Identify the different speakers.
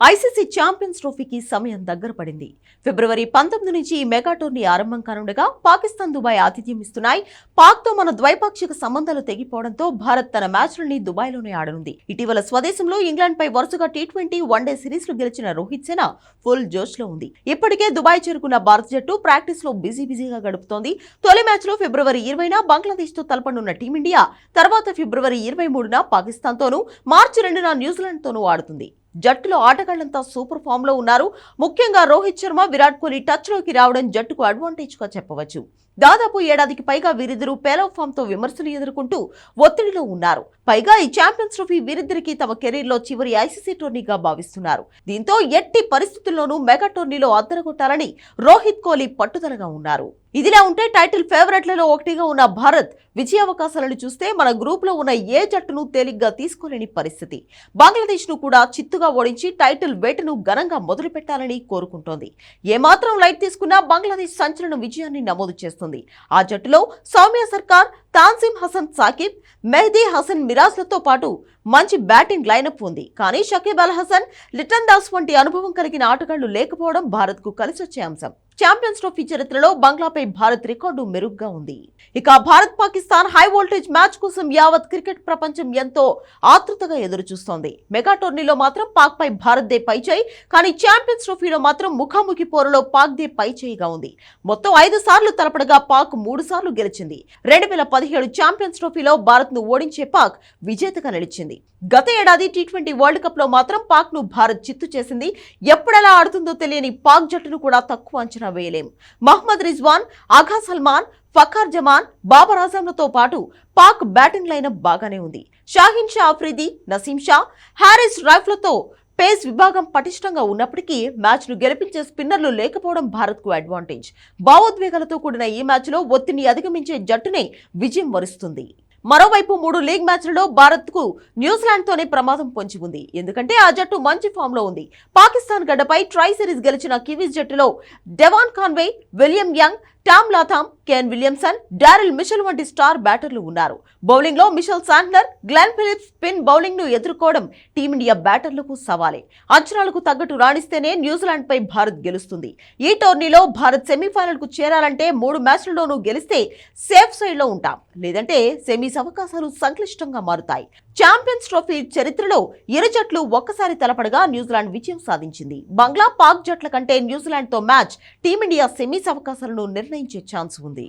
Speaker 1: ICC champions ట్రోఫీకి సమయం దగ్గర పడింది. ఫిబ్రవరి 19 నుంచి ఈ మెగా టోర్నీ ఆరంభం కానుండగా పాకిస్తాన్, దుబాయ్ ఆతిథ్యం ఇస్తున్నాయి. పాక్తో మన ద్వైపాక్షిక సంబంధాలు తెగిపోవడంతో భారత్ తన మ్యాచ్లని దుబాయ్లోనే ఆడనుంది. ఇటీవల స్వదేశంలో ఇంగ్లాండ్పై వరుసగా టీ20 వన్డే సిరీస్లు గెలిచిన రోహిత్ సేన ఫుల్ జోష్లో ఉంది. ఇప్పటికే దుబాయ్ చేరుకున్న భారత జట్టు ప్రాక్టీస్లో బిజీగా గడుపుతోంది. తొలి మ్యాచ్లో ఫిబ్రవరి 20న బంగ్లాదేశ్తో తలపనున్న టీమిండియా తర్వాత ఫిబ్రవరి 23న పాకిస్తాన్తోనూ, మార్చి 2న న్యూజిలాండ్తోనూ ఆడుతుంది. జట్టులో ఆటగాళ్లంతా సూపర్ ఫామ్ లో ఉన్నారు. ముఖ్యంగా రోహిత్ శర్మ, విరాట్ కోహ్లీ టచ్ లోకి రావడం జట్టుకు అడ్వాంటేజ్ గా చెప్పవచ్చు. దాదాపు ఏడాదికి పైగా వీరిద్దరూ పేలవ్ ఫామ్ తో విమర్శలు ఎదుర్కొంటూ ఒత్తిడిలో ఉన్నారు. పైగా ఈ ఛాంపియన్స్ ట్రోఫీ వీరిద్దరికి తమ కెరీర్ లో చివరి ఐసీసీ టోర్నీగా భావిస్తున్నారు. దీంతో ఎట్టి పరిస్థితుల్లోనూ మెగా టోర్నీలో అద్దరగొట్టాలని రోహిత్ కోహ్లీ పట్టుదలగా ఉన్నారు. ఇదిలా ఉంటే టైటిల్ ఫేవరెట్లలో ఒకటిగా ఉన్న భారత్ విజయావకాశాలను చూస్తే మన గ్రూప్ లో ఉన్న ఏ జట్టును తేలిగ్గా తీసుకోలేని పరిస్థితి. బంగ్లాదేశ్ ను కూడా చిత్తుగా ఓడించి టైటిల్ వేటను ఘనంగా మొదలు పెట్టాలని కోరుకుంటోంది. ఏమాత్రం లైట్ తీసుకున్నా బంగ్లాదేశ్ సంచలన విజయాన్ని నమోదు చేస్తుంది. ఆ జట్టులో సౌమ్య సర్కార్, తాన్జిమ్ హసన్ సాకిబ్, మెహదీ హసన్ మిరాజ్లతో పాటు మంచి బ్యాటింగ్ లైనప్ ఉంది. కానీ షకీబ్ అల్ హసన్, లిటన్ దాస్ వంటి అనుభవం కలిగిన ఆటగాళ్లు లేకపోవడం భారత్ కు కలిసొచ్చే అంశం. ఛాంపియన్స్ ట్రోఫీ చరిత్రలో బంగ్లాపై భారత్ రికార్డు మెరుగ్గా ఉంది. ఇక Bharat Pakistan high voltage match కోసం యావత్ క్రికెట్ ప్రపంచం ఎంతో ఆతృతగా ఎదురుచూస్తోంది. మెగా టోర్నీలో మాత్రం పాక్ పై భారత్ దే పైచేయి, కానీ ఛాంపియన్స్ ట్రోఫీలో మాత్రం ముఖాముఖి పోరులో పాక్ దే పైచేయిగా ఉంది. మొత్తం 5 సార్లు తలపడగా పాక్ 3 సార్లు గెలిచింది. 2017 ఛాంపియన్స్ ట్రోఫీలో భారత్ ను ఓడించే పాక్ విజేతగా నిలిచింది. గత ఏడాది టీ20 వరల్డ్ కప్ లో మాత్రం పాక్ ను భారత్ చిత్తు చేసింది. ఎప్పుడెలా ఆడుతుందో తెలియని పాక్ జట్టును కూడా తక్కువ అంచనా వేయలేం. మహ్మద్ రిజ్వాన్, ఆఘా సల్మాన్, ఫఖర్ జమాన్, బాబర్ ఆజంలతో పాటు పాక్ బ్యాటింగ్ లైనప్ బాగానే ఉంది. షాహీన్ షా అఫ్రిది, నసీం షా, హారిస్ రైఫ్లతో పేస్ విభాగం పటిష్టంగా ఉన్నప్పటికీ మ్యాచ్ ను గెలిపించే స్పిన్నర్లు లేకపోవడం భారత్ కు అడ్వాంటేజ్. భావోద్వేగాలతో కూడిన ఈ మ్యాచ్ లో ఒత్తిడిని అధిగమించే జట్టునే విజయం వరిస్తుంది. మరోవైపు 3 లీగ్ మ్యాచ్లలో భారత్ కు న్యూజిలాండ్ తోనే ప్రమాదం పొంచి ఉంది. ఎందుకంటే ఆ జట్టు మంచి ఫామ్ లో ఉంది. పాకిస్తాన్ గడ్డపై ట్రై సిరీస్ గెలిచిన కివీస్ జట్టులో Devon Conway, William Young, Tom Latham, Kane Williamson, Daryl Mitchell వంటి స్టార్ బ్యాటర్లు ఉన్నారు. బౌలింగ్ లో Mitchell Santner, Glenn Phillips spin bowling ను ఎదుర్కోవడం టీమిండియా బ్యాటర్లకు సవాలే. అంచనాలకు తగ్గట్టు రాణిస్తేనే న్యూజిలాండ్ పై భారత్ గెలుస్తుంది. ఈ టోర్నీలో భారత్ సెమీఫైనల్ కు చేరాలంటే 3 మ్యాచ్లలోనూ గెలిస్తే సేఫ్ సైడ్ లో ఉంటాం. లేదంటే సెమీస్ అవకాశాలు సంక్లిష్టంగా మారుతాయి. ఛాంపియన్స్ ట్రోఫీ చరిత్రలో ఇరు జట్లు ఒక్కసారి తలపడగా న్యూజిలాండ్ విజయం సాధించింది. బంగ్లా, పాక్ జట్ల కంటే న్యూజిలాండ్ తో మ్యాచ్ టీమిండియా సెమీస్ అవకాశాలను నిర్ణయించే ఛాన్స్ ఉంది.